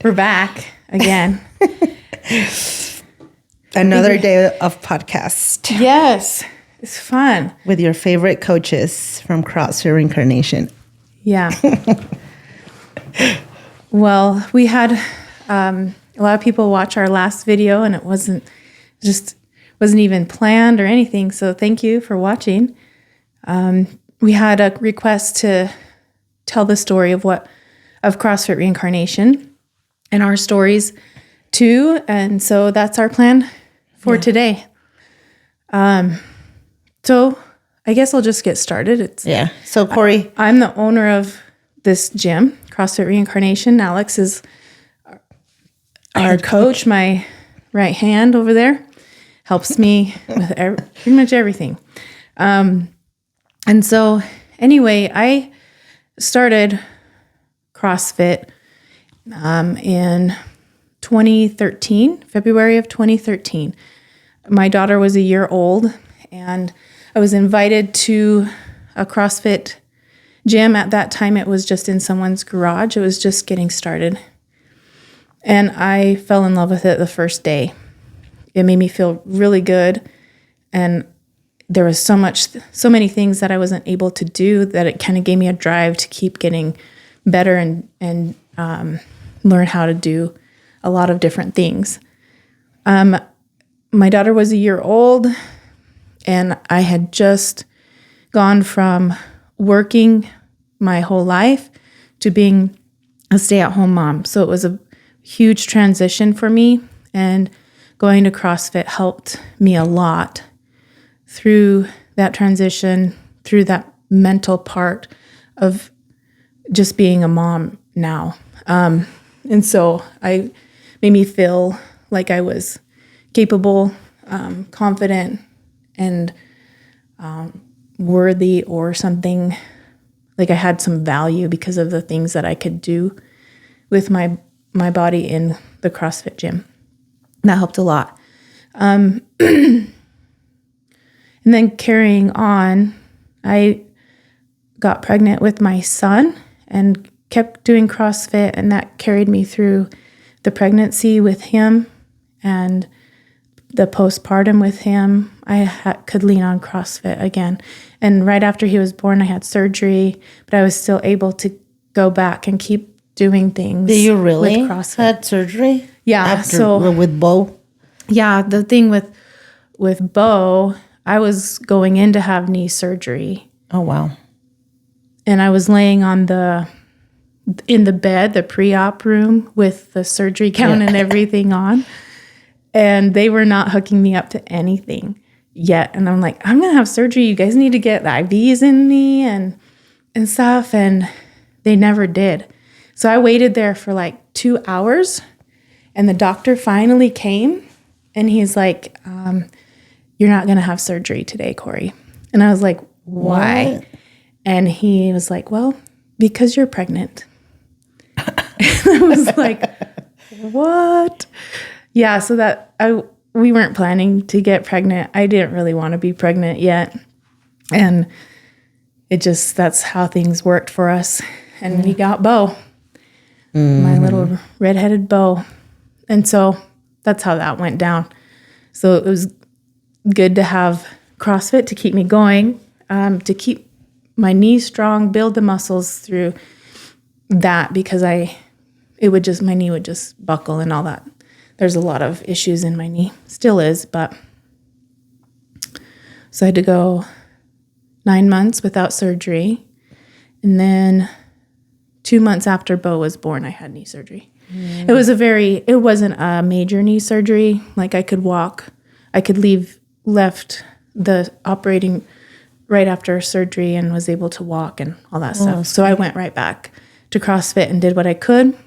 We're back again. Another day of podcast. Yes, it's fun. With your favorite coaches from CrossFit Reincarnation. Yeah. Well, we had a lot of people watch our last video, and it wasn't even planned or anything. So thank you for watching. We had a request to tell the story of CrossFit Reincarnation and our stories too, and so that's our plan for today. So I guess I'll just get started. So Cori, I'm the owner of this gym, CrossFit Reincarnation. Alex is our coach, my right hand over there, helps me with pretty much everything. And so anyway, I started CrossFit in 2013, February of 2013. My daughter was a year old, and I was invited to a CrossFit gym. At that time, it was just in someone's garage. It was just getting started. And I fell in love with it the first day. It made me feel really good. And there was so many things that I wasn't able to do that it kind of gave me a drive to keep getting better and learn how to do a lot of different things. My daughter was a year old, and I had just gone from working my whole life to being a stay-at-home mom. So it was a huge transition for me, and going to CrossFit helped me a lot through that transition, through that mental part of just being a mom now. And so I made me feel like I was capable, confident, and worthy, or something, like I had some value because of the things that I could do with my body in the CrossFit gym. That helped a lot. And then carrying on, I got pregnant with my son and kept doing CrossFit, and that carried me through the pregnancy with him and the postpartum with him. I could lean on CrossFit again. And right after he was born, I had surgery, but I was still able to go back and keep doing things. Did you really with CrossFit. had surgery? Yeah. With Bo? Yeah, the thing with Bo, I was going in to have knee surgery. Oh, wow. And I was laying in the bed, the pre-op room, with the surgery gown and everything on. And they were not hooking me up to anything yet. And I'm like, I'm going to have surgery. You guys need to get the IVs in me and stuff. And they never did. So I waited there for like 2 hours. And the doctor finally came. And he's like, you're not going to have surgery today, Cori. And I was like, why? What? And he was like, well, because you're pregnant. I was like, what? Yeah, so that we weren't planning to get pregnant. I didn't really want to be pregnant yet. And that's how things worked for us. And we got Bo, my little redheaded Bo. And so that's how that went down. So it was good to have CrossFit to keep me going, to keep my knees strong, build the muscles through that, because my knee would just buckle and all that. There's a lot of issues in my knee, still is, but so I had to go 9 months without surgery. And then 2 months after Bo was born, I had knee surgery. It wasn't a major knee surgery. Like I could walk, I could left the operating right after surgery and was able to walk and all that stuff. So I went right back to CrossFit and did what I could.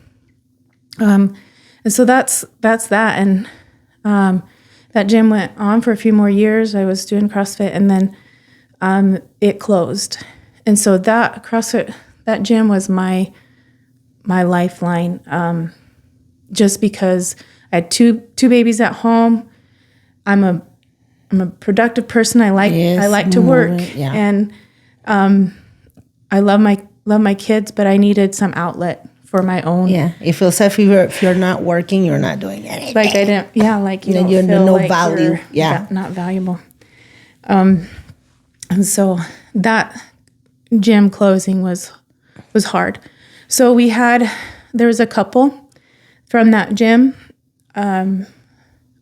And so that's that. And that gym went on for a few more years. I was doing CrossFit, and then it closed. And so that gym was my lifeline. Just because I had two babies at home. I'm a productive person. I like to work, and I love my kids, but I needed some outlet for for my own. Yeah. It feels like if you're not working, you're not doing anything. Like I didn't, like you don't you're feel no like value. you're Yeah. not valuable. And so that gym closing was hard. So there was a couple from that gym.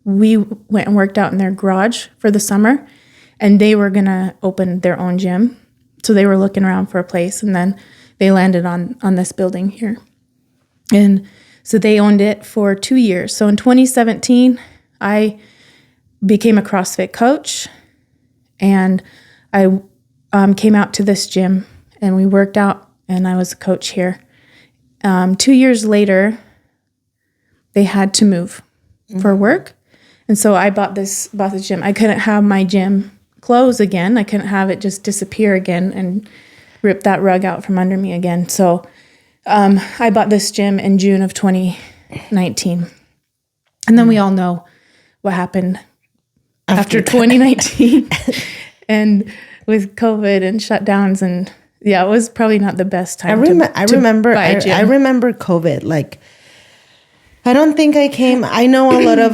We went and worked out in their garage for the summer, and they were going to open their own gym. So they were looking around for a place, and then they landed on this building here. And so they owned it for 2 years. So in 2017, I became a CrossFit coach, and I came out to this gym, and we worked out, and I was a coach here. 2 years later, they had to move for work. And so I bought this gym. I couldn't have my gym close again. I couldn't have it just disappear again and rip that rug out from under me again. So I bought this gym in June of 2019. And then we all know what happened after 2019 and with COVID and shutdowns. And yeah, it was probably not the best time I remember COVID. Like, I don't think I came. I know a lot of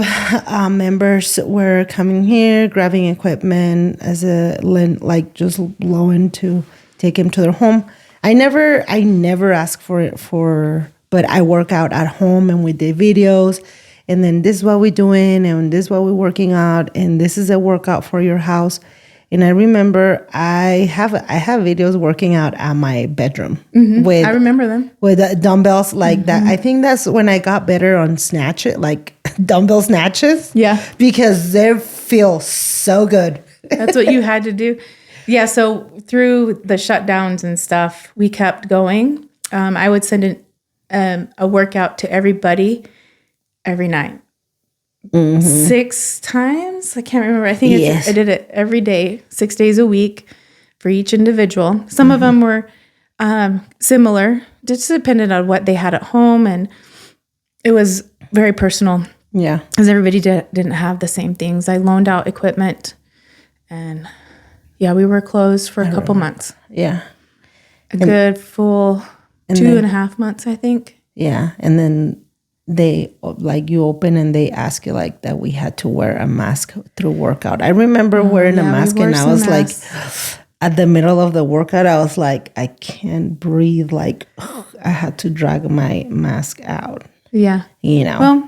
members were coming here, grabbing equipment as just loan to take him to their home. I never asked for it but I work out at home and we did videos, and then this is what we're doing, and this is what we're working out, and this is a workout for your house. And I remember I have videos working out at my bedroom. I remember them. With dumbbells like that. I think that's when I got better on snatch it, like dumbbell snatches. Yeah. Because they feel so good. That's what you had to do. Yeah, so through the shutdowns and stuff, we kept going. I would send a workout to everybody every night. 6 times. I can't remember. I think I did it every day, 6 days a week for each individual. Some of them were similar, just depended on what they had at home, and it was very personal. Yeah, because everybody didn't have the same things. I loaned out equipment, and we were closed for a couple months. Yeah, good full 2.5 months, I think. Yeah, and then they you open and they ask you that we had to wear a mask through workout. I remember wearing a mask, and I was masks. At the middle of the workout, I was like, I can't breathe. I had to drag my mask out. Yeah. Well,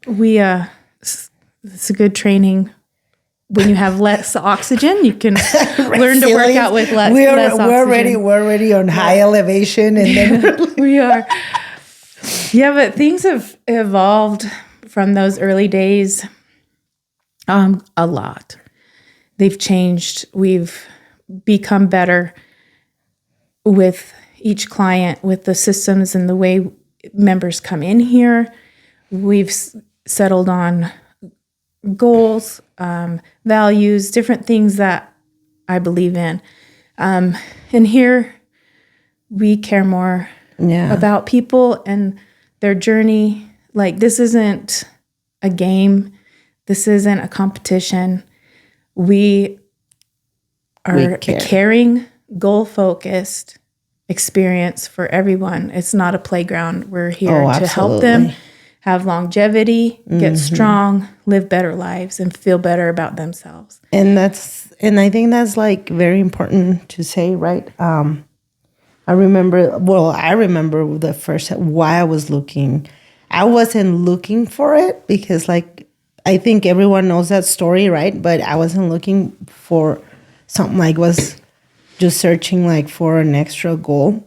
it's a good training. When you have less oxygen, you can learn to work out with less oxygen. We're already on high elevation, and then we are. Yeah, but things have evolved from those early days a lot. They've changed. We've become better with each client, with the systems and the way members come in here. We've settled on goals, values, different things that I believe in. And here we care more about people and their journey. This isn't a game. This isn't a competition. We are a caring, goal-focused experience for everyone. It's not a playground. We're here to help them have longevity, get strong, live better lives, and feel better about themselves. And I think that's very important to say, right? I remember the first why I was looking. I wasn't looking for it because I think everyone knows that story, right? But I wasn't looking for something was just searching for an extra goal.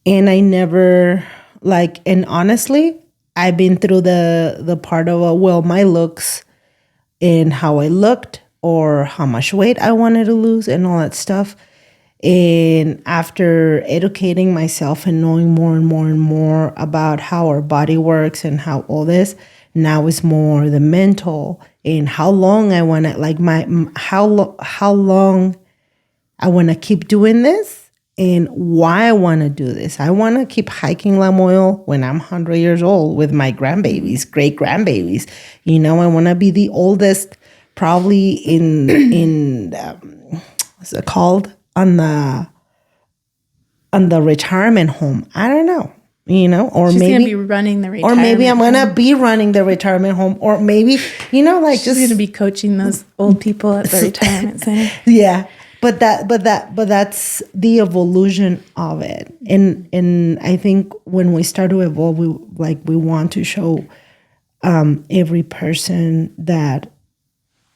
And I never and honestly, I've been through the part of my looks and how I looked or how much weight I wanted to lose and all that stuff. And after educating myself and knowing more and more and more about how our body works and how all this, now it's more the mental and how long I want to how long I want to keep doing this and why I want to do this. I want to keep hiking Lamoille when I'm 100 years old with my grandbabies, great grandbabies. I want to be the oldest probably in what's it called? On the retirement home. I don't know. or She's maybe going to be running the retirement or maybe I'm home. going to be running the retirement home, or maybe, like She's going to be coaching those old people at the retirement center. yeah. But that's the evolution of it. And I think when we start to evolve, we want to show every person that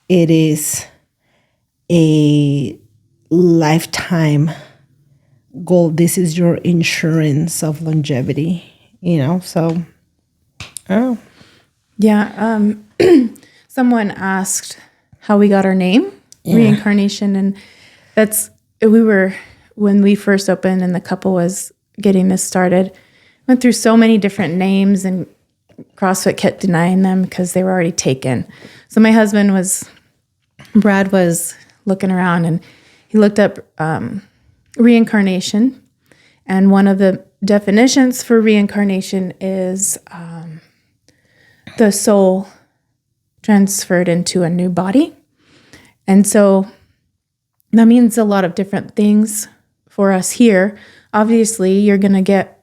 it is a lifetime goal. This is your insurance of longevity, so oh Yeah. Someone asked how we got our name, Reincarnation. And when we first opened and the couple was getting this started, went through so many different names, and CrossFit kept denying them because they were already taken. So my husband Brad was looking around, and he looked up reincarnation. And one of the definitions for reincarnation is the soul transferred into a new body. And so that means a lot of different things for us here. Obviously, you're going to get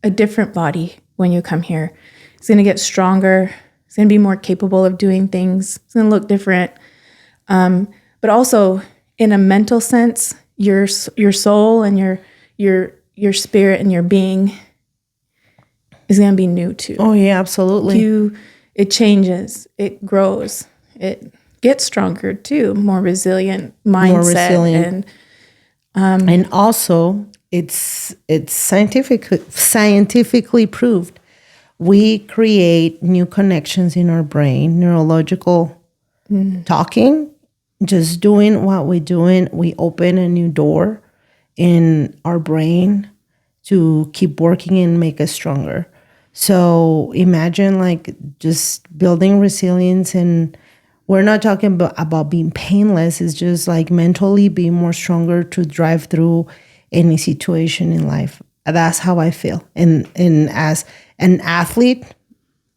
a different body when you come here. It's going to get stronger. It's going to be more capable of doing things. It's going to look different. But also in a mental sense, your soul and your spirit and your being is going to be new too. Oh yeah, absolutely. It changes, it grows, it gets stronger too, more resilient mindset. And also it's scientifically proved. We create new connections in our brain, neurological talking, just doing what we're doing. We open a new door in our brain to keep working and make us stronger. So imagine just building resilience, and we're not talking about being painless. It's just mentally being more stronger to drive through any situation in life. That's how I feel. And as an athlete,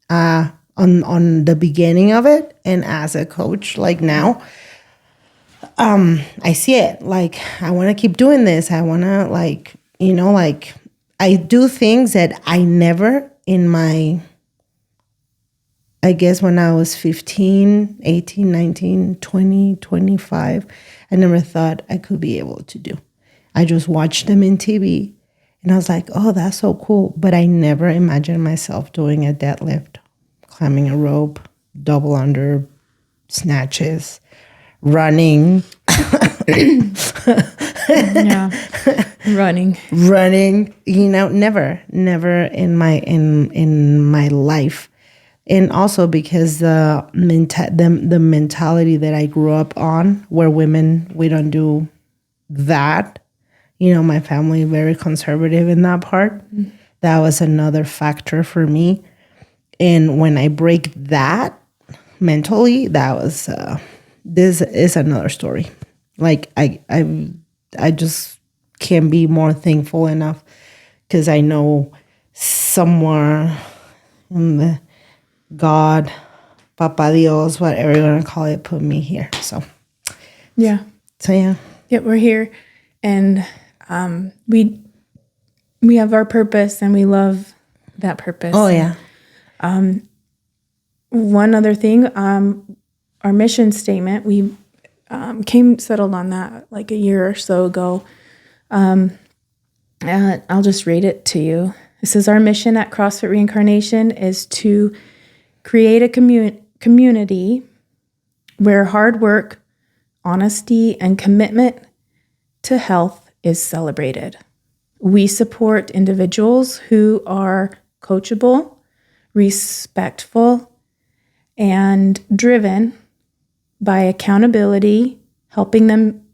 on the beginning of it, and as a coach, now, I see it. I want to keep doing this. I want to I do things that I never I guess when I was 15, 18, 19, 20, 25, I never thought I could be able to do. I just watched them in TV, and I was like, oh, that's so cool. But I never imagined myself doing a deadlift, climbing a rope, double under, snatches, running. Yeah, running, never in my life. And also because the mentality that I grew up on, where women, we don't do that. My family very conservative in that part. That was another factor for me. And when I break that mentally, that was this is another story. I just can't be more thankful enough, because I know somewhere in the God, Papa Dios, whatever you want to call it, put me here. So yeah, we're here, and we have our purpose, and we love that purpose. Oh yeah. One other thing, our mission statement, we settled on that a year or so ago. And I'll just read it to you. It says, our mission at CrossFit Reincarnation is to create a community where hard work, honesty, and commitment to health is celebrated. We support individuals who are coachable, respectful, and driven by accountability, helping them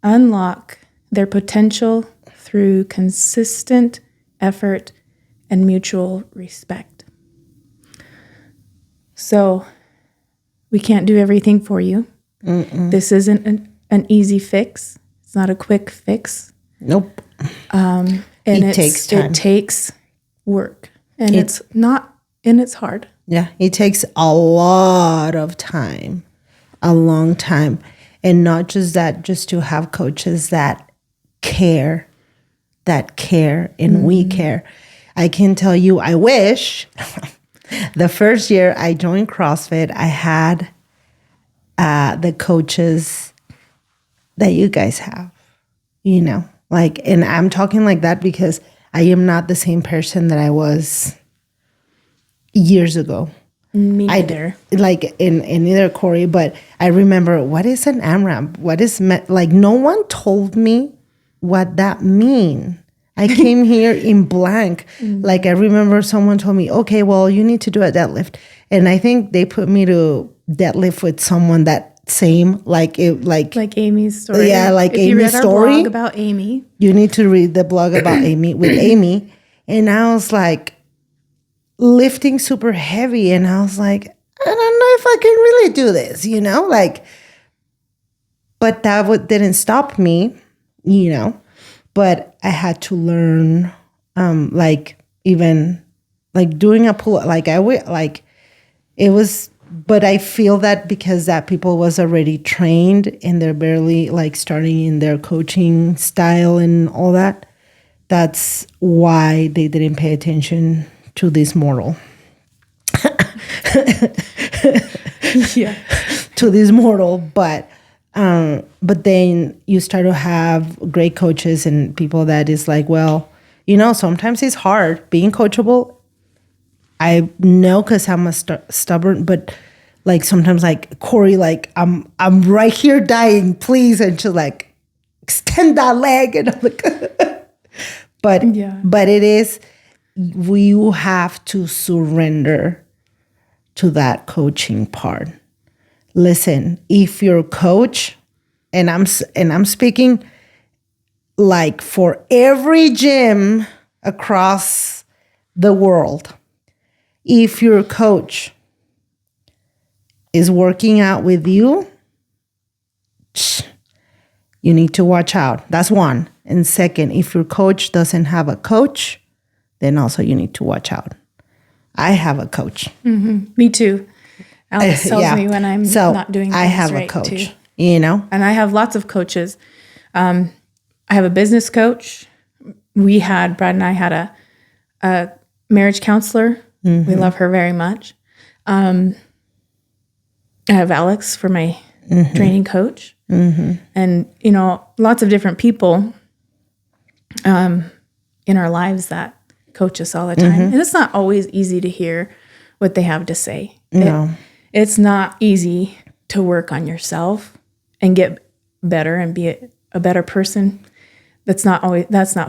unlock their potential through consistent effort and mutual respect. So we can't do everything for you. Mm-mm. This isn't an easy fix. It's not a quick fix. Nope. And it takes time. It takes work. And it's hard. Yeah, it takes a lot of time, a long time. And not just that, just to have coaches that care, and we care. I can tell you, I wish the first year I joined CrossFit, I had the coaches that you guys have, like, and I'm talking like that because I am not the same person that I was years ago. Me neither. Like in neither Cori, but I remember, what is an AMRAP? What is like? No one told me what that mean. I came here in blank. Like I remember someone told me, okay, well, you need to do a deadlift, and I think they put me to deadlift with someone that same like Amy's story. Yeah, like if Amy's you read our story blog about Amy, you need to read the blog about Amy with Amy, and I was like lifting super heavy, and I was like, I don't know if I can really do this, like, but that didn't stop me, but I had to learn, like even like doing a pull, like it was, but I feel that because that people was already trained and they're barely like starting in their coaching style and all that, that's why they didn't pay attention to this mortal. yeah, to this mortal, but then you start to have great coaches and people that is like, well, sometimes it's hard being coachable. I know because I'm a stubborn, but like sometimes like Cori, like I'm right here dying, please, and she's like, extend that leg, and I'm like, but it is, we have to surrender to that coaching part. Listen, if your coach, and I'm speaking like for every gym across the world, if your coach is working out with you, you need to watch out. That's one. And second, if your coach doesn't have a coach, then also you need to watch out. I have a coach. Mm-hmm. Me too. Alex tells me when I'm not doing things I have right a coach, too. And I have lots of coaches. I have a business coach. Brad and I had a marriage counselor. Mm-hmm. We love her very much. I have Alex for my training coach. Mm-hmm. And, lots of different people in our lives that coach us all the time. And it's not always easy to hear what they have to say. No. It's not easy to work on yourself and get better and be a better person. That's not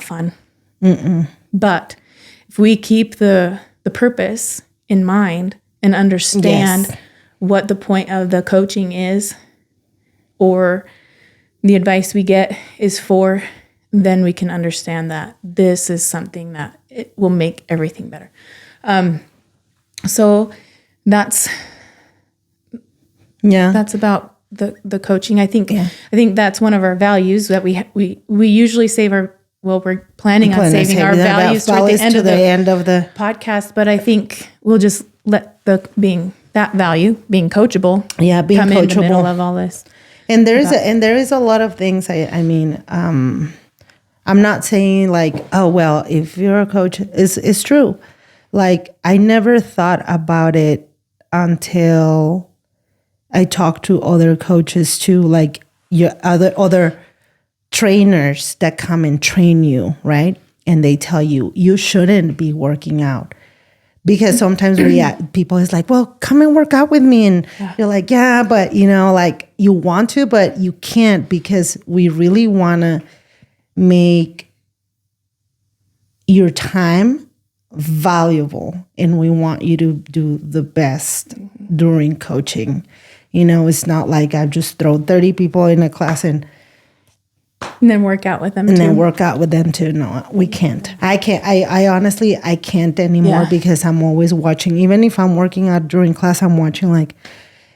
fun. Mm-mm. But if we keep the purpose in mind and understand what the point of the coaching is, or the advice we get is for, then we can understand that this is something that it will make everything better. So that's about the coaching. I think that's one of our values that we usually save we're planning on saving our values toward the end of the podcast, but I think we'll just let being coachable, being come coachable in the middle of all this. And there is a lot of things. I'm not saying like, oh well, if you're a coach, it's true. Like I never thought about it until I talked to other coaches too, like your other trainers that come and train you, right? And they tell you shouldn't be working out. Because sometimes people is like, well, come and work out with me. And you're like, yeah, but like you want to, but you can't, because we really want to make your time valuable. And we want you to do the best during coaching. It's not like I've just thrown 30 people in a class and then work out with them too. No, we can't. I can't. I honestly, I can't anymore because I'm always watching. Even if I'm working out during class, I'm watching like,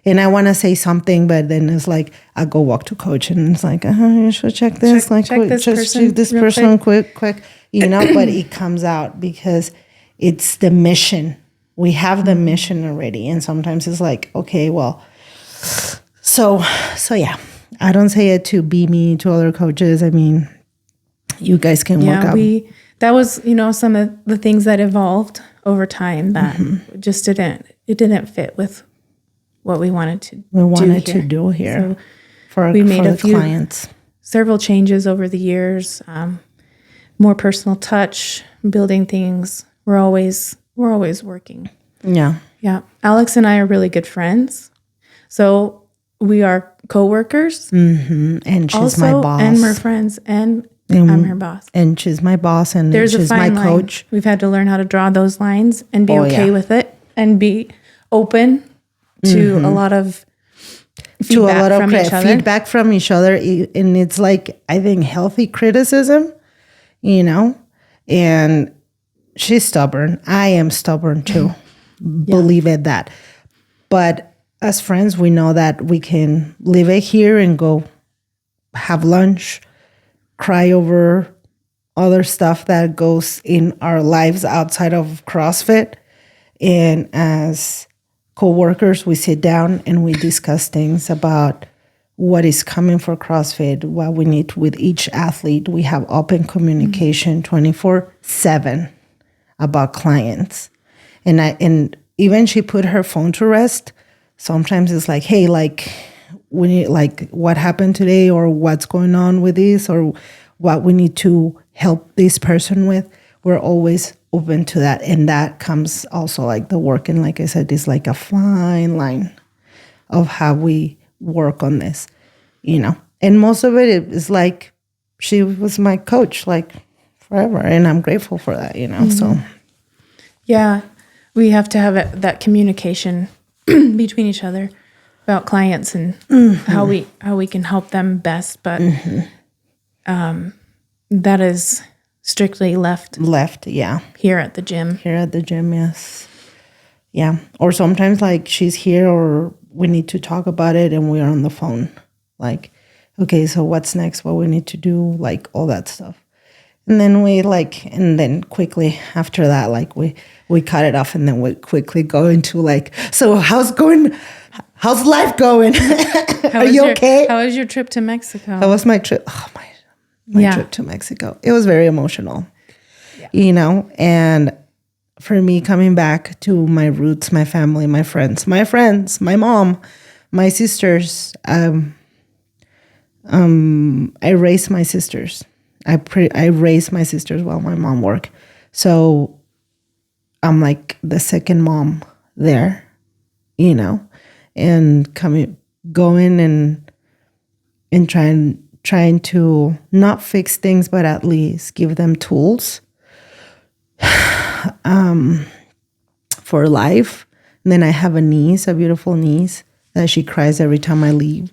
and I want to say something, but then it's like, I go walk to coach and it's like, you should check this. Check this person quick. But it comes out because it's the mission. We have the mission already. And sometimes it's like, okay, well, so yeah. I don't say it to be mean to other coaches. I mean, you guys can work out. that was, some of the things that evolved over time that just didn't fit with what we wanted to do here So for we made for a the few clients. several changes over the years, more personal touch, building things. We're always working. Yeah. Yeah. Alex and I are really good friends. So we are coworkers. And she's Also, my boss. and we're friends, and I'm her boss. And she's my boss, and There's a she's my fine line. coach. We've had to learn how to draw those lines and be Oh, okay yeah. with it and be open to a lot of feedback from each other. Feedback from each other. And it's like, I think, healthy criticism, and she's stubborn. I am stubborn too. Believe it that. But as friends, we know that we can leave it here and go have lunch, cry over other stuff that goes in our lives outside of CrossFit. And as co-workers, we sit down and we discuss things about what is coming for CrossFit, what we need with each athlete. We have open communication 24/7 about clients. And even she put her phone to rest. Sometimes it's like, hey, like, we need, like, what happened today, or what's going on with this, or what we need to help this person with. We're always open to that. And that comes also like the work. And like I said, it's like a fine line of how we work on this, And most of it is like, she was my coach, like, forever. And I'm grateful for that, so. Yeah, we have to have that communication between each other about clients and how we can help them best. But that is strictly left, yeah. here at the gym. Here at the gym, yes. Yeah. Or sometimes like she's here or we need to talk about it and we are on the phone. Like, okay, so what's next? What we need to do? Like all that stuff. And then and then quickly after that, like we cut it off and then we quickly go into like, so how's life going? Are you okay? How was your trip to Mexico? That was my trip. Oh, my trip to Mexico. It was very emotional, and for me coming back to my roots, my family, my friends, my mom, my sisters. I raised my sisters. I raised my sisters while my mom worked. So I'm like the second mom there, and going and trying to not fix things, but at least give them tools for life. And then I have a beautiful niece that she cries every time I leave.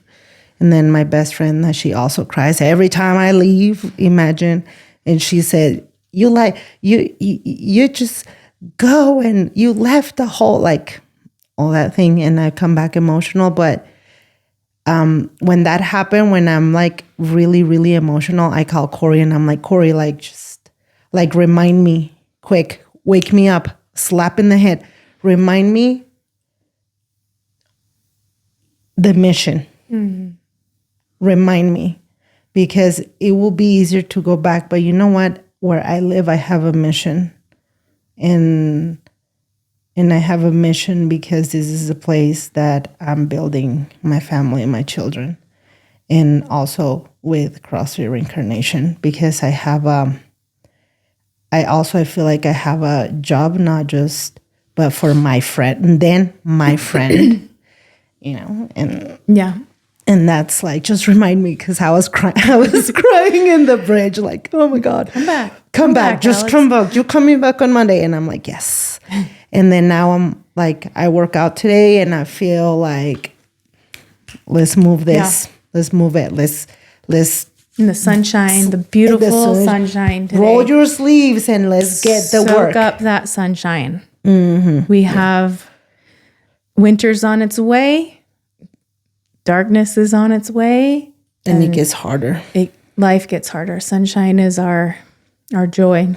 And then my best friend that she also cries every time I leave, imagine. And she said, you just go and you left the whole, like all that thing. And I come back emotional. But when that happened, when I'm like really, really emotional, I call Cori and I'm like, Cori, like just like remind me quick, wake me up, slap in the head, remind me the mission. Remind me, because it will be easier to go back. But you know what? Where I live, I have a mission. And I have a mission because this is a place that I'm building my family and my children. And also with CrossFit Reincarnation, because I feel like I have a job, not just, but for my friend, and then my friend, and Yeah. And that's like, just remind me, because I was crying in the bridge, like, oh my God. Come back, just Alex. come back. You're coming back on Monday. And I'm like, yes. And then now I'm like, I work out today and I feel like, let's move this. Yeah. Let's move it. Let's in the sunshine, the beautiful sunshine today. Roll your sleeves and let's get the work. Soak up that sunshine. We have winter's on its way. Darkness is on its way. And it gets harder. Life gets harder. Sunshine is our joy,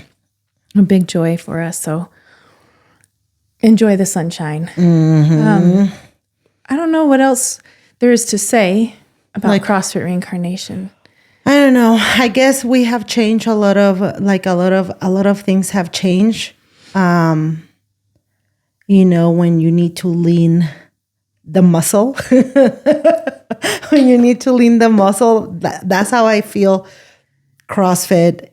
a big joy for us. So enjoy the sunshine. I don't know what else there is to say about CrossFit Reincarnation. I don't know. I guess we have changed a lot of things have changed. When you need to lean the muscle, that's how I feel CrossFit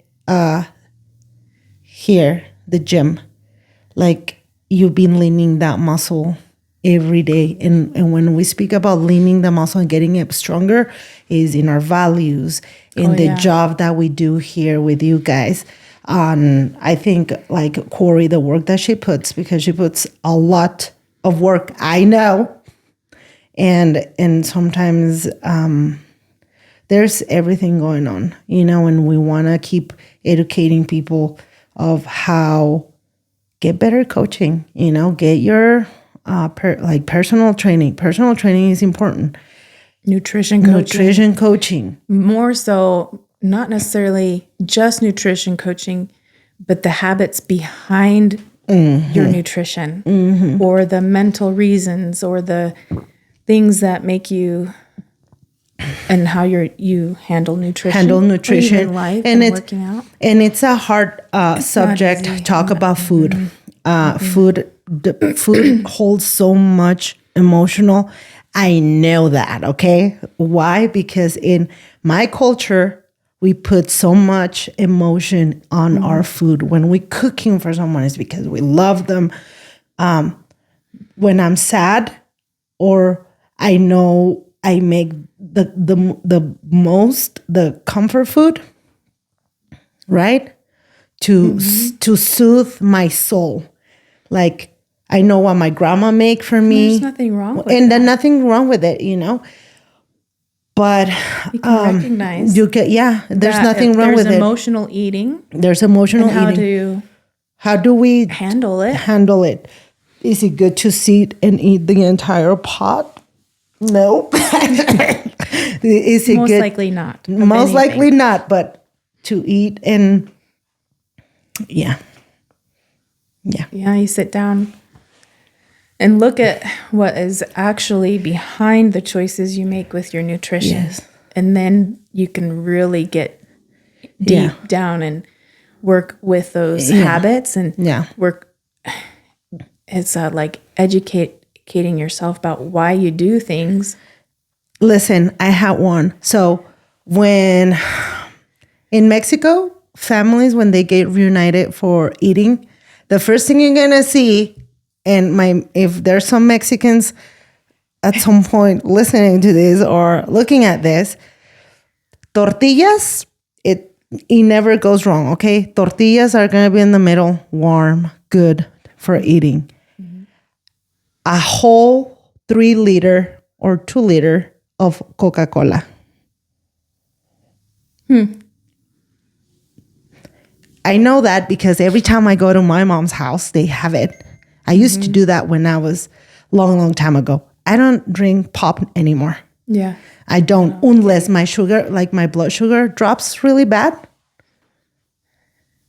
here, the gym. Like you've been leaning that muscle every day. And when we speak about leaning the muscle and getting it stronger is in our values, in the job that we do here with you guys. I think like Cori, the work that she puts, because she puts a lot of work, I know. And sometimes there's everything going on, and we want to keep educating people of how get better coaching, get your personal training. Personal training is important. Nutrition coaching. More so, not necessarily just nutrition coaching, but the habits behind your nutrition or the mental reasons or the things that make you and how you handle nutrition. Even life and working out. And it's a hard subject. Talk about food. Food holds so much emotional. I know that, okay? Why? Because in my culture, we put so much emotion on our food. When we're cooking for someone, it's because we love them. When I'm sad or I know I make the comfort food, right? To soothe my soul. Like, I know what my grandma make for me. There's nothing wrong with it. And then nothing wrong with it, But you can recognize there's nothing wrong with it. There's emotional eating. There's emotional eating. How do we handle it? Is it good to sit and eat the entire pot? No. Is it Most good? likely not. Most likely not, but to eat and yeah, you sit down and look at what is actually behind the choices you make with your nutrition. Yes. And then you can really get deep down and work with those habits and work. It's like educating yourself about why you do things. Listen, I had one. So when in Mexico, families, when they get reunited for eating, the first thing you're going to see, and if there's some Mexicans at some point listening to this or looking at this, tortillas, it never goes wrong, okay? Tortillas are going to be in the middle, warm, good for eating. A whole 3 liter or 2 liter of Coca-Cola. I know that because every time I go to my mom's house, they have it. I used to do that when I was long time ago. I don't drink pop anymore. Yeah. I don't, unless my sugar, like my blood sugar drops really bad.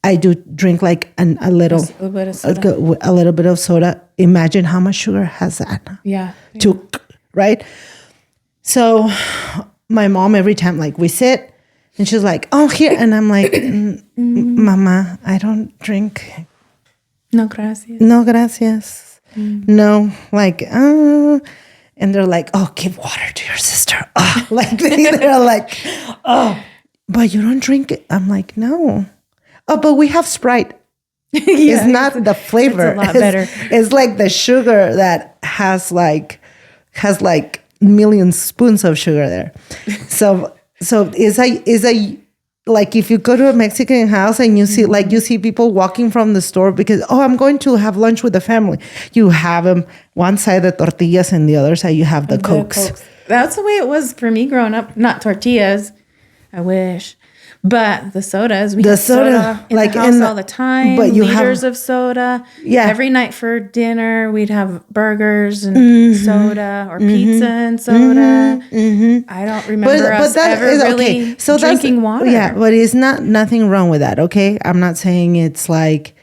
I do drink like a little bit of soda. Imagine how much sugar has that. Yeah. Right? So my mom, every time like we sit and she's like, oh, here. And I'm like, Mama, I don't drink. No, gracias. No, gracias. No, like, and they're like, oh, give water to your sister. Oh, like they're like, oh, but you don't drink it. I'm like, no. Oh, but we have Sprite. It's not the flavor. It's a lot better. It's like the sugar that has like million spoons of sugar there. So is a like if you go to a Mexican house and you see people walking from the store because I'm going to have lunch with the family. You have them one side the tortillas and the other side you have the Cokes. That's the way it was for me growing up. Not tortillas. I wish. But the sodas, we had soda in the house all the time. But liters of soda. Yeah. Every night for dinner, we'd have burgers and soda or pizza and soda. I don't remember us ever really drinking water. Yeah, but it's nothing wrong with that, okay? I'm not saying it's like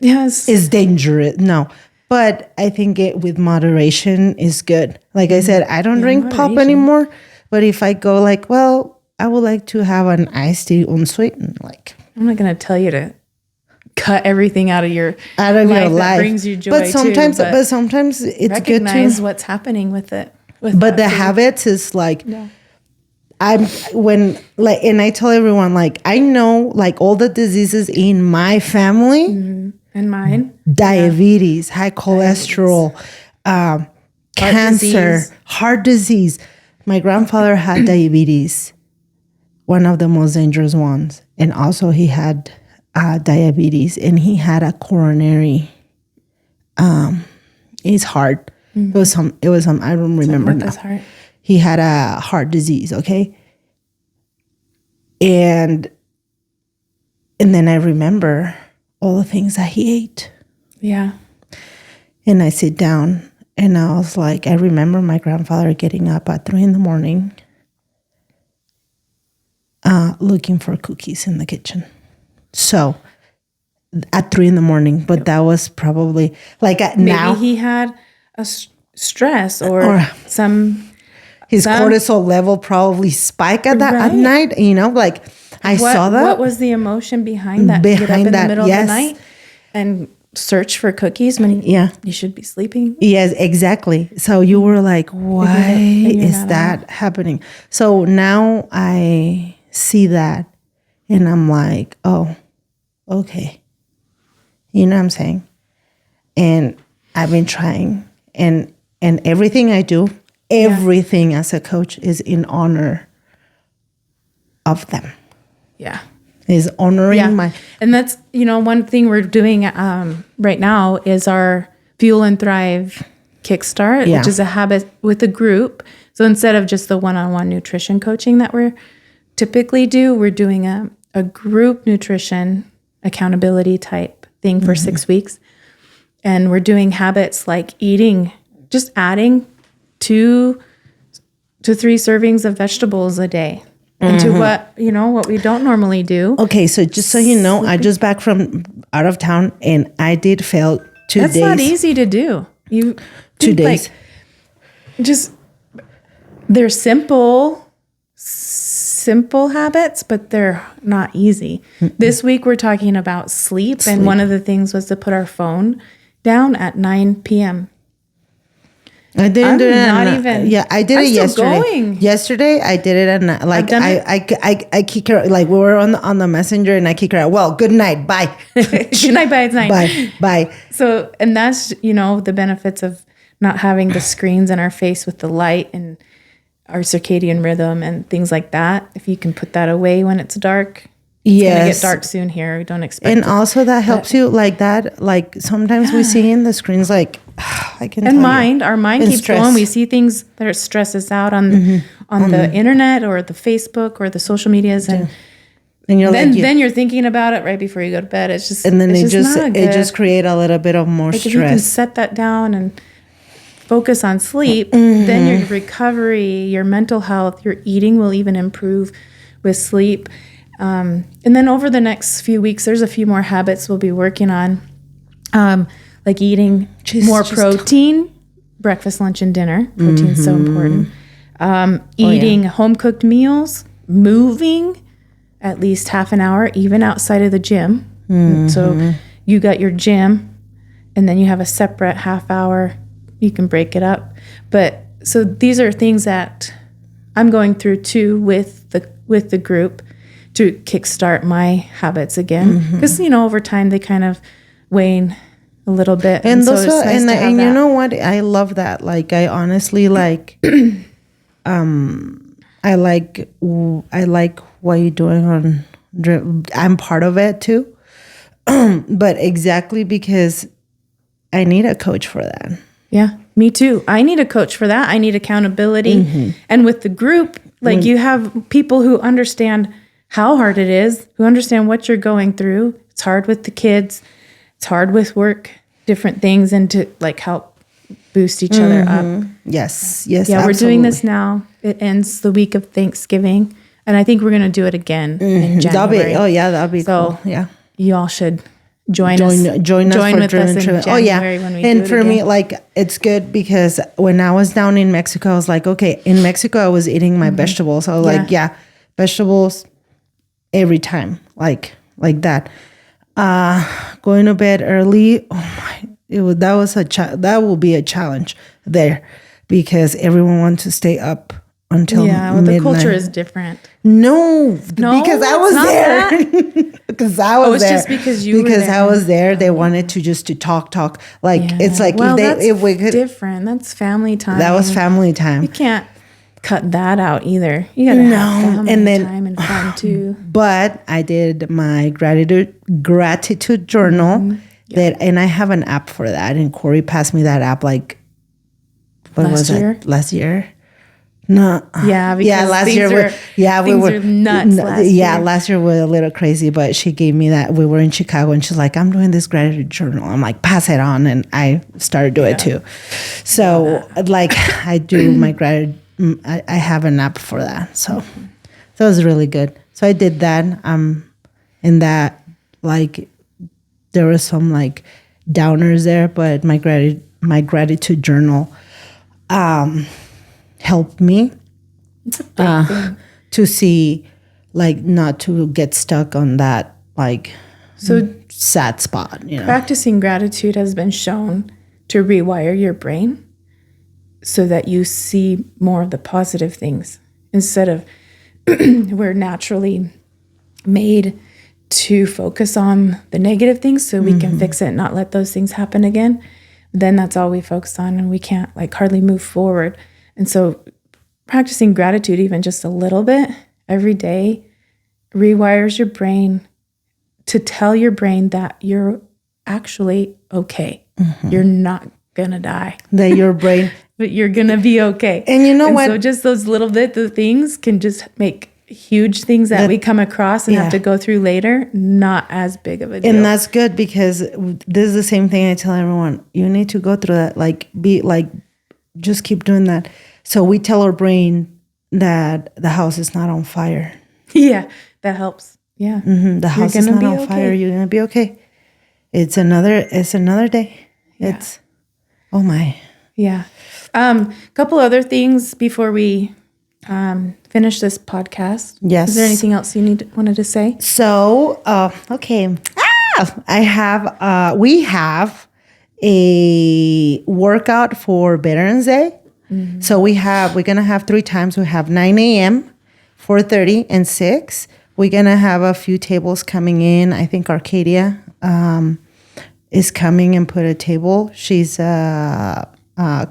it's dangerous. No. But I think with moderation is good. Like I said, I don't drink pop anymore. But if I go like, I would like to have an iced tea unsweetened. Like, I'm not going to tell you to cut everything out of your your life that brings you joy but sometimes too, but sometimes it's good to recognize what's happening with it. But the habits is like, Yeah. And I tell everyone, like, I know like all the diseases in my family, and mine, diabetes, high cholesterol, cancer, heart disease. My grandfather had diabetes, one of the most dangerous ones. And also he had diabetes, and he had a coronary, his heart. It was some, I don't remember now. Heart. He had a heart disease, okay? And then I remember all the things that he ate. Yeah. And I sit down and I was like, I remember my grandfather getting up at 3 a.m, looking for cookies in the kitchen. So at 3 a.m, but that was probably like now. Maybe he had a stress or some... His cortisol level probably spike at night, like I saw that. What was the emotion behind that? Get up in the middle of the night and search for cookies when you should be sleeping. Yes, exactly. So you were like, why is that happening? So now I see that and I'm like, oh, okay. You know what I'm saying? And I've been trying and everything I do, everything as a coach is in honor of them. Yeah. Is honoring my... And that's, one thing we're doing right now is our Fuel and Thrive Kickstart, which is a habit with a group. So instead of just the one-on-one nutrition coaching that we're typically do, we're doing a group nutrition accountability type thing for 6 weeks. And we're doing habits like eating, just adding 2 to 3 servings of vegetables a day into what we don't normally do. Okay, so just so you know, I just back from out of town and I did fail 2 days. That's not easy to do. 2 days. They're simple habits, but they're not easy. This week we're talking about sleep, and one of the things was to put our phone down at 9 p.m. I didn't do it. Yeah, I did it yesterday. Going. Yesterday, I did it at night. Like I kick her. Like we were on the messenger, and I kick her out. Well, good night, bye. Good night, bye. It's night. Bye. So, and that's the benefits of not having the screens in our face with the light and our circadian rhythm and things like that. If you can put that away when it's dark. It's gonna get dark soon here. We don't expect. And also that helps you like that. Like sometimes we see in the screens like I can. And our mind keeps going. We see things that are stress us out on the internet or the Facebook or the social medias, and you're then you're thinking about it right before you go to bed. It's just it just create a little bit of more stress. If you can set that down and focus on sleep, then your recovery, your mental health, your eating will even improve with sleep. And then over the next few weeks, there's a few more habits we'll be working on, like eating more protein, breakfast, lunch, and dinner. Protein's so important. Eating home-cooked meals, moving at least half an hour, even outside of the gym. So you got your gym, and then you have a separate half hour. You can break it up. But so these are things that I'm going through too with the group, to kickstart my habits again, because over time they kind of wane a little bit, and those so and you know what, I love that. Like I honestly like, I like what you're doing on. I'm part of it too, but exactly because I need a coach for that. Yeah, me too. I need a coach for that. I need accountability, and with the group, like you have people who understand how hard it is, who understand what you're going through. It's hard with the kids. It's hard with work, different things, and to like help boost each other up. Yes. Yeah, absolutely. We're doing this now. It ends the week of Thanksgiving, and I think we're going to do it again in January. That'll be so cool. Yeah. You all should join us with us in January when we and for me, like it's good because when I was down in Mexico, I was like, okay, in Mexico I was eating my vegetables. I was like, vegetables every time, like that. Going to bed early. Oh my! That will be a challenge there, because everyone wants to stay up until well, midnight. the culture is different. No, because I was there. Because I was there. It's just because you were there. Because I was there, they wanted to just to talk. Like it's like well, if we could. Different. That's family time. That was family time. You can't cut that out either. You gotta have family time and fun too. But I did my gratitude journal and I have an app for that. And Cori passed me that app like last year. No. Yeah, because last year we were nuts last year. Last year we were a little crazy, but she gave me that. We were in Chicago and she's like, I'm doing this gratitude journal. I'm like, pass it on. And I started doing it too. So like I do my gratitude. I have an app for that. So that was really good. So I did that. And that like there were some like downers there, but my gratitude journal helped me to see, like, not to get stuck on that like sad spot. Practicing gratitude has been shown to rewire your brain so that you see more of the positive things instead of we're naturally made to focus on the negative things so we can fix it and not let those things happen again. Then that's all we focus on and we can't like hardly move forward. And so practicing gratitude even just a little bit every day rewires your brain to tell your brain that you're actually okay. You're not gonna die. That your brain... But you're gonna be okay. And you know what? So just those little bit of things can just make huge things that we come across and have to go through later not as big of a deal. And that's good, because this is the same thing I tell everyone. You need to go through that. Like, be like, just keep doing that. So we tell our brain that the house is not on fire. Yeah, that helps. Yeah. The house is not on fire. You're gonna be okay. It's another day. Yeah. It's oh my. Yeah. Couple other things before we finish this podcast. Yes. Is there anything else you wanted to say? So, okay. We have a workout for Veterans Day. So we're going to have 3 times. We have 9 a.m., 4:30, and 6. We're going to have a few tables coming in. I think Arcadia is coming and put a table. She's a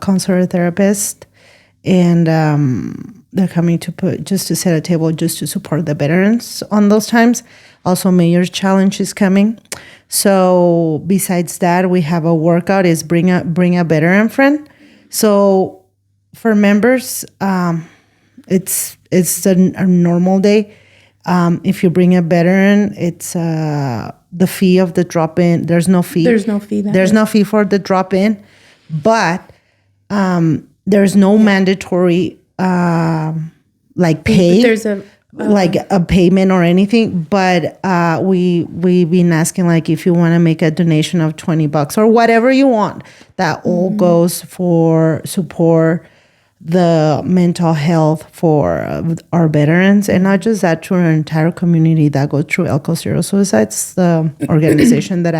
counselor therapist, and they're coming to set a table just to support the veterans on those times. Also, Mayor's Challenge is coming. So besides that, we have a workout is bring a veteran friend. So for members, it's a normal day. If you bring a veteran, it's the fee of the drop-in. There's no fee. There's no fee. There's no fee for the drop-in, but there's no mandatory like pay. There's like a payment or anything, but we've been asking, like, if you want to make a donation of $20 or whatever you want, that all goes for support the mental health for our veterans, and not just that, to our entire community that go through Elko Zero Suicides, the organization that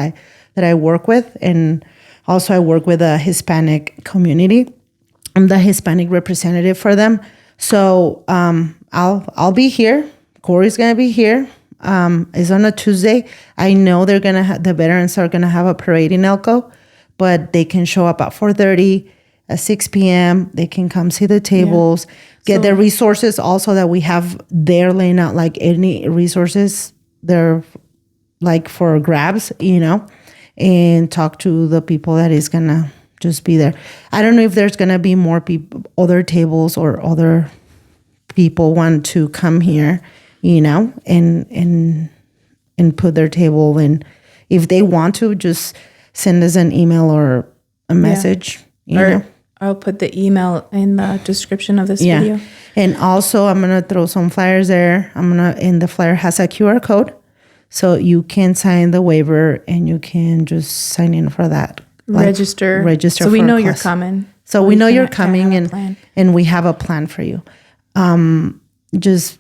I work with, and also I work with a Hispanic community. I'm the Hispanic representative for them. So I'll be here. Cori's gonna be here. It's on a Tuesday. I know they're gonna the veterans are gonna have a parade in Elko, but they can show up at 4:30, at 6 p.m. They can come see the tables, get the resources also that we have there laying out, like any resources. They're like for grabs, and talk to the people that is gonna just be there. I don't know if there's gonna be more people, other tables, or other people want to come here, and put their table. And if they want to, just send us an email or a message. I'll put the email in the description of this video. And also, I'm gonna throw some flyers there. And the flyer has a QR code, so you can sign the waiver and you can just sign in for that. Register. So we know you're coming. So we know you're coming, and we have a plan for you. Just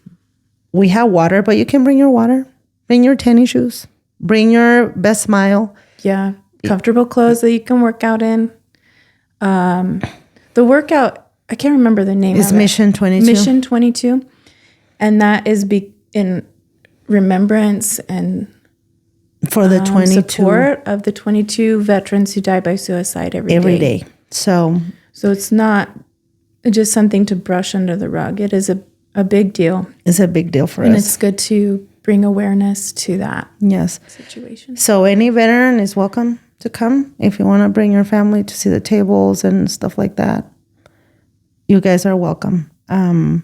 we have water, but you can bring your water, bring your tennis shoes, bring your best smile. Yeah. Comfortable clothes that you can work out in. The workout, I can't remember the name It's of it. Mission 22. Mission 22. And that is in remembrance and For the 22. support of the 22 veterans who died by suicide Every day. So it's not just something to brush under the rug. It is a big deal. it's a big deal for And us. it's good to bring awareness to that Yes. situation. So any veteran is welcome to come. If you want to bring your family to see the tables and stuff like that, you guys are welcome.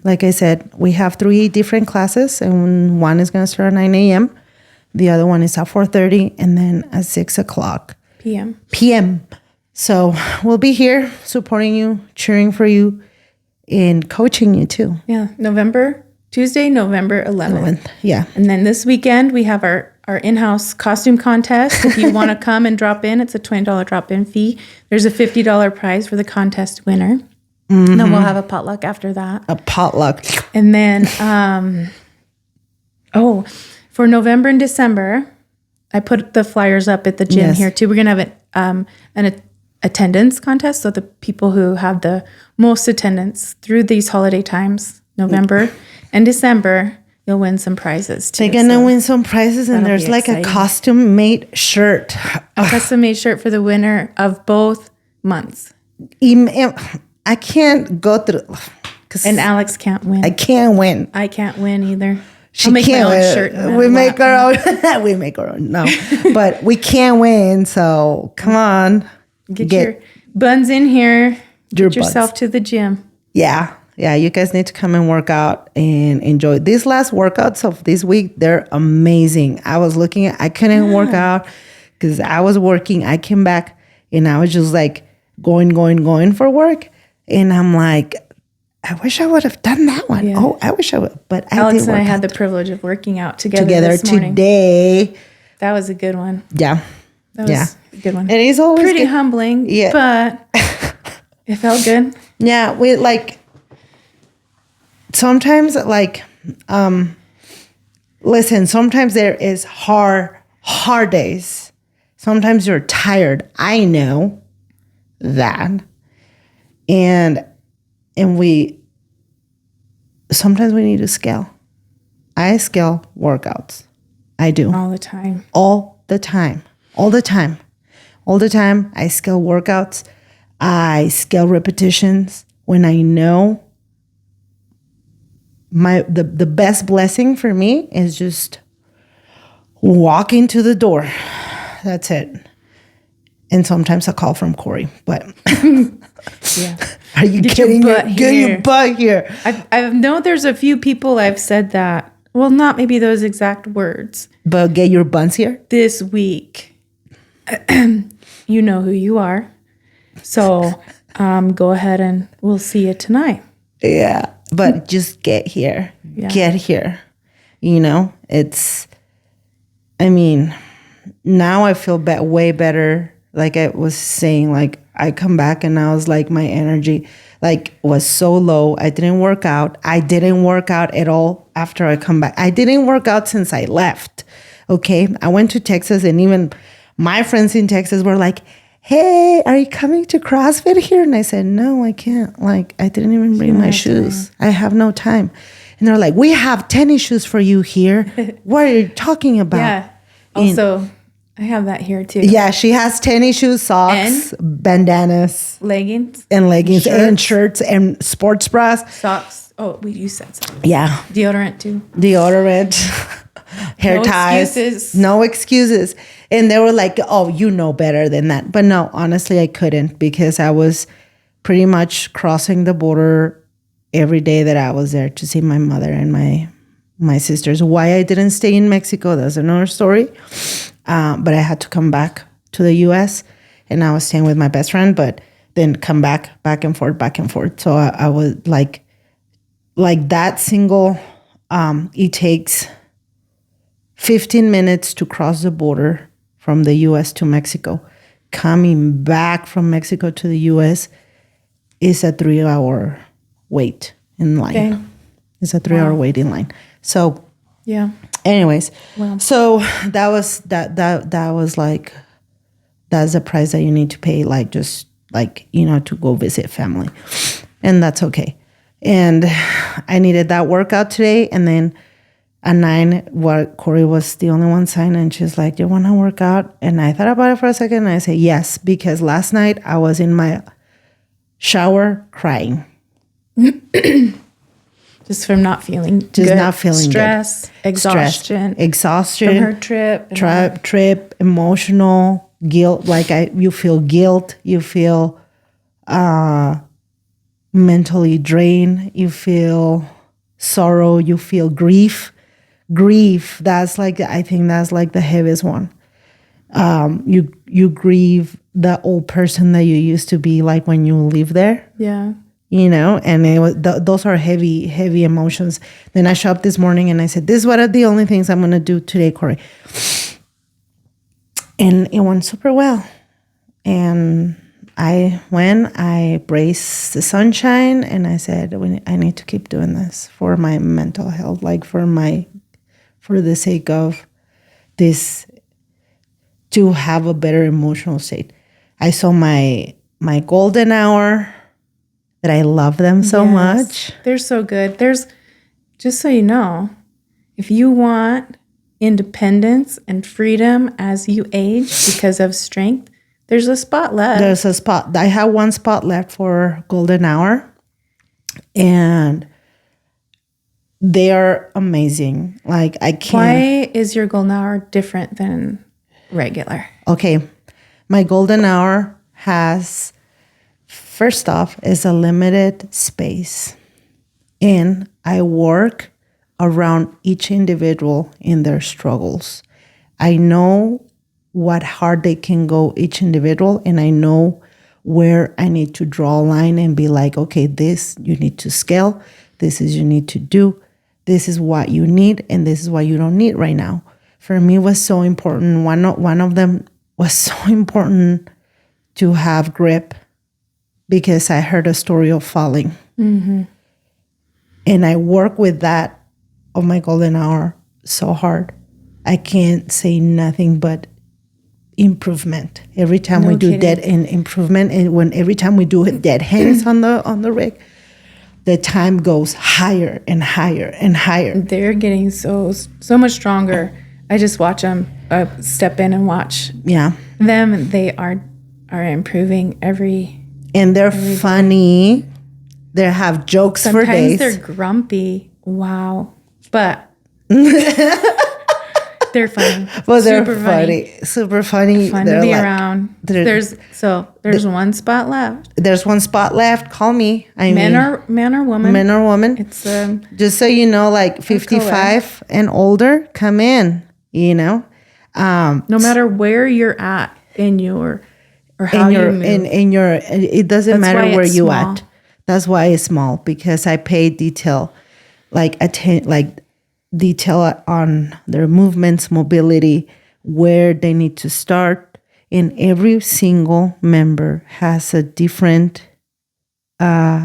Like I said, we have 3 different classes, and one is going to start at 9 a.m. The other one is at 4:30, and then at 6 o'clock p.m. So we'll be here supporting you, cheering for you, and coaching you too. Yeah. Tuesday, November 11th. Yeah. And then this weekend, we have our in-house costume contest. If you want to come and drop in, it's a $20 drop-in fee. There's a $50 prize for the contest winner. And then we'll have a potluck after that. A potluck. And then, for November and December, I put the flyers up at the gym Yes. here too. We're going to have an attendance contest. So the people who have the most attendance through these holiday times, November and December, you'll win some prizes too. They're going to win some prizes, and that'll there's be like exciting. a custom-made shirt. A custom-made shirt for the winner of both months. I can't go through because And Alex can't win. I can't win. I can't win either. She I'll make can't my own win. shirt. no matter We make what. our own. We make our own. No, but we can't win. So come on, Get your buns in here. your Get yourself to the gym. Yeah. You guys need to come and work out and enjoy these last workouts of this week. They're amazing. I was looking at. I couldn't work out because I was working. I came back and I was just like going for work, and I'm like, I wish I would have done that one. Yeah. Oh, I wish I would. But Alex did and I work had out the privilege of working out together this morning. today. That was a good one. Yeah. That was a good one. It is always Pretty good. humbling, Yeah. but it felt good. Yeah, we like sometimes listen, sometimes there is hard days. Sometimes you're tired. I know that. And we sometimes we need to scale. I scale workouts. I do. All the time. All the time. I scale workouts. I scale repetitions when I know the best blessing for me is just walking to the door. That's it. And sometimes a call from Cori. But Yeah. are you Get your kidding me? butt Get your here. butt here. I know there's a few people I've said that. Well, not maybe those exact words. But get your buns here. This week, you know who you are. So go ahead and we'll see you tonight. Yeah. But just get here. Yeah. Get here. You know, now I feel way better. Like I was saying, like I come back and I was like, my energy was so low. I didn't work out. I didn't work out at all after I come back. I didn't work out since I left. Okay. I went to Texas, and even my friends in Texas were like, hey, are you coming to CrossFit here? And I said, no, I can't. Like, I didn't even bring my shoes. I have no time. And they're like, we have tennis shoes for you here. What are you talking about? Yeah. Also, I have that here too. Yeah, she has tennis shoes, socks, bandanas, Leggings, and leggings, and shirts, and sports bras. socks. Oh, you said something. Yeah, Deodorant too. deodorant, hair No ties. excuses. No excuses. And they were like, oh, you know better than that. But no, honestly, I couldn't, because I was pretty much crossing the border every day that I was there to see my mother and my sisters. Why I didn't stay in Mexico, that's another story. But I had to come back to the U.S. and I was staying with my best friend, but then come back and forth. So I was like that single, it takes 15 minutes to cross the border from the U.S. to Mexico. Coming back from Mexico to the U.S. is a 3-hour wait in line. Okay. It's a 3-hour wait in line. So Yeah. anyways, Wow. so that was like, that's the price that you need to pay, like just like, to go visit family. And that's okay. And I needed that workout today. And then at 9, Cori was the only one signing, and she's like, do you want to work out? And I thought about it for a second, and I said yes, because last night I was in my shower crying. Just from not feeling stress, good. Exhaustion from her trip, emotional guilt. Like you feel guilt, you feel mentally drained, you feel sorrow, you feel grief. That's like, I think that's like the heaviest one. You grieve the old person that you used to be, like when you live there. Yeah. And those are heavy emotions. Then I showed up this morning and I said, this is what are the only things I'm going to do today, Cori. And it went super well. And I braced the sunshine, and I said, I need to keep doing this for my mental health, like for the sake of this, to have a better emotional state. I saw my golden hour, that I love them so much. They're so good. Just so you know, if you want independence and freedom as you age because of strength, there's a spot left. There's a spot. I have one spot left for golden hour, and they are amazing. Like I can't. Why is your golden hour different than regular? Okay, my golden hour has, first off, is a limited space, and I work around each individual in their struggles. I know what hard they can go, each individual, and I know where I need to draw a line and be like, okay, this you need to scale, this is you need to do, this is what you need, and this is what you don't need right now. For me, it was so important. One of them was so important to have grip, because I heard a story of falling. Mm-hmm. And I work with that of my golden hour so hard. I can't say nothing but improvement. Every time we do dead and improvement, and every time we do dead hangs on the rig, the time goes higher and higher and higher. They're getting so much stronger. I just watch them step in and watch them. They are improving every. And they're funny. They have jokes for days. Sometimes they're grumpy. Wow. But they're funny. Well, they're funny. Super funny. Fun to be around. There's one spot left. There's one spot left. Call me. Man or woman. Men or woman. It's just so you know, like 55 and older, come in. No matter where you're at in your or how you move. It doesn't matter where you at. That's why it's small, because I pay detail, detail on their movements, mobility, where they need to start. And every single member has a different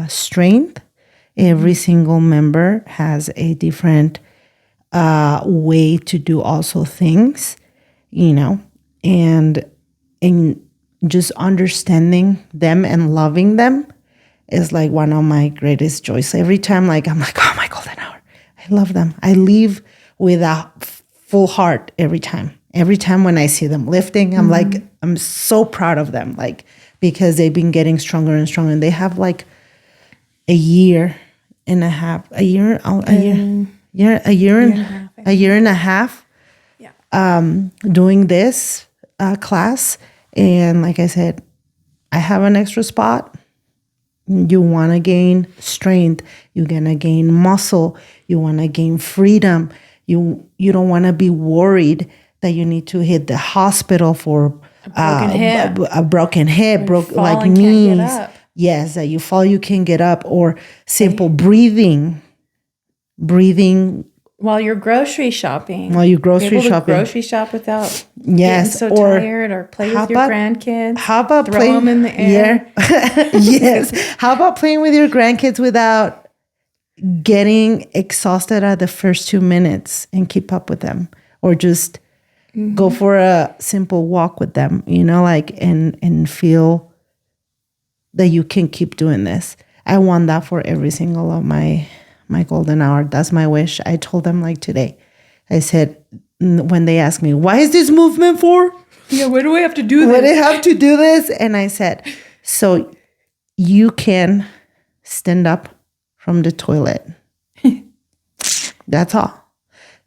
strength. Every single member has a different way to do also things, and just understanding them and loving them is like one of my greatest joys. Every time, I'm like, oh, my golden hour. I love them. I leave with a full heart every time. Every time when I see them lifting, I'm like, I'm so proud of them, because they've been getting stronger and stronger. And they have a year and a half doing this class. And like I said, I have an extra spot. You want to gain strength. You're going to gain muscle. You want to gain freedom. You don't want to be worried that you need to hit the hospital for a broken hip, knees. Yes, that you fall, you can't get up, or simple breathing while you're grocery shopping. Grocery shop without getting so tired, or play with your grandkids. How about throw them in the air? Yes. How about playing with your grandkids without getting exhausted at the first 2 minutes and keep up with them, or just go for a simple walk with them, like, and feel that you can keep doing this. I want that for every single of my golden hour. That's my wish. I told them, like, today, I said, when they ask me, why is this movement for? Yeah, why do I have to do this? Why do I have to do this? And I said, so you can stand up from the toilet. That's all.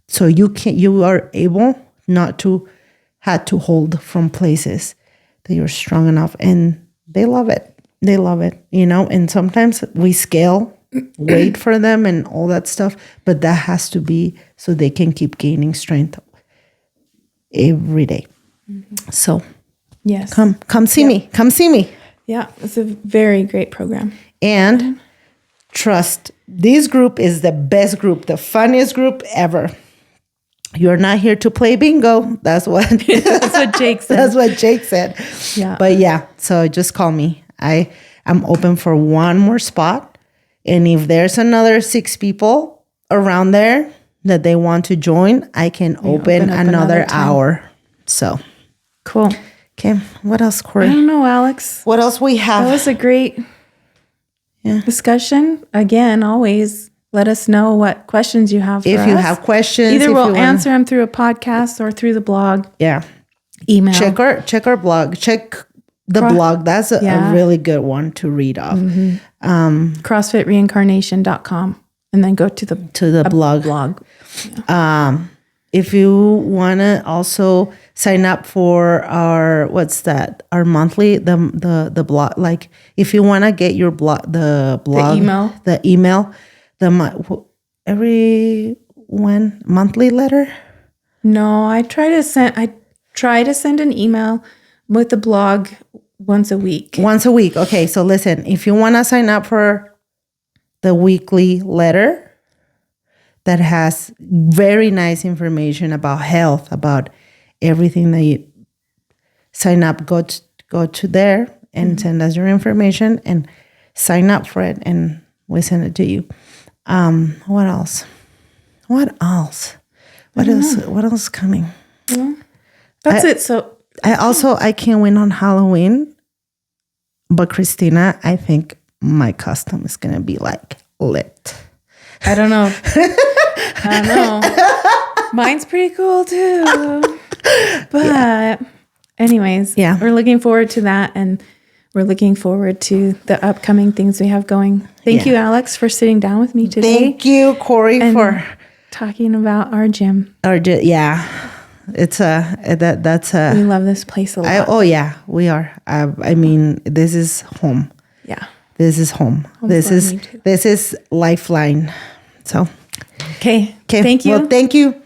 So you are able not to have to hold from places that you're strong enough. And they love it. They love it, and sometimes we scale weight for them and all that stuff, but that has to be so they can keep gaining strength every day. So yes, come see me. Come see me. Yeah, it's a very great program. And trust, this group is the best group, the funniest group ever. You're not here to play bingo. That's what Jake said. That's what Jake said. Yeah. But yeah, so just call me. I'm open for one more spot. And if there's another 6 people around there that they want to join, I can open another hour. So cool. Okay. What else, Cori? I don't know, Alex. What else we have? That was a great discussion. Again, always let us know what questions you have for us. If you have questions. Either we'll answer them through a podcast or through the blog. Yeah. Email. Check our blog. Check the blog. That's a really good one to read off. CrossFitReincarnation.com. And then go to the blog. Yeah. If you want to also sign up for our monthly, the blog, like if you want to get your the email, every monthly letter. No, I try to send an email with the blog once a week. Once a week. Okay. So listen, if you want to sign up for the weekly letter, that has very nice information about health, about everything that you sign up, go to there and send us your information and sign up for it, and we send it to you. What else? What else is coming? Well, that's it. So I can't win on Halloween, but Christina, I think my costume is gonna be like lit. I don't know. Mine's pretty cool too. But anyways, we're looking forward to that, and we're looking forward to the upcoming things we have going. Thank you, Alex, for sitting down with me today. Thank you, Cori, for talking about our gym. It's we love this place a lot. We are. I mean, this is home. Yeah. This is home. This is Lifeline. So, okay. Thank you. Well, thank you.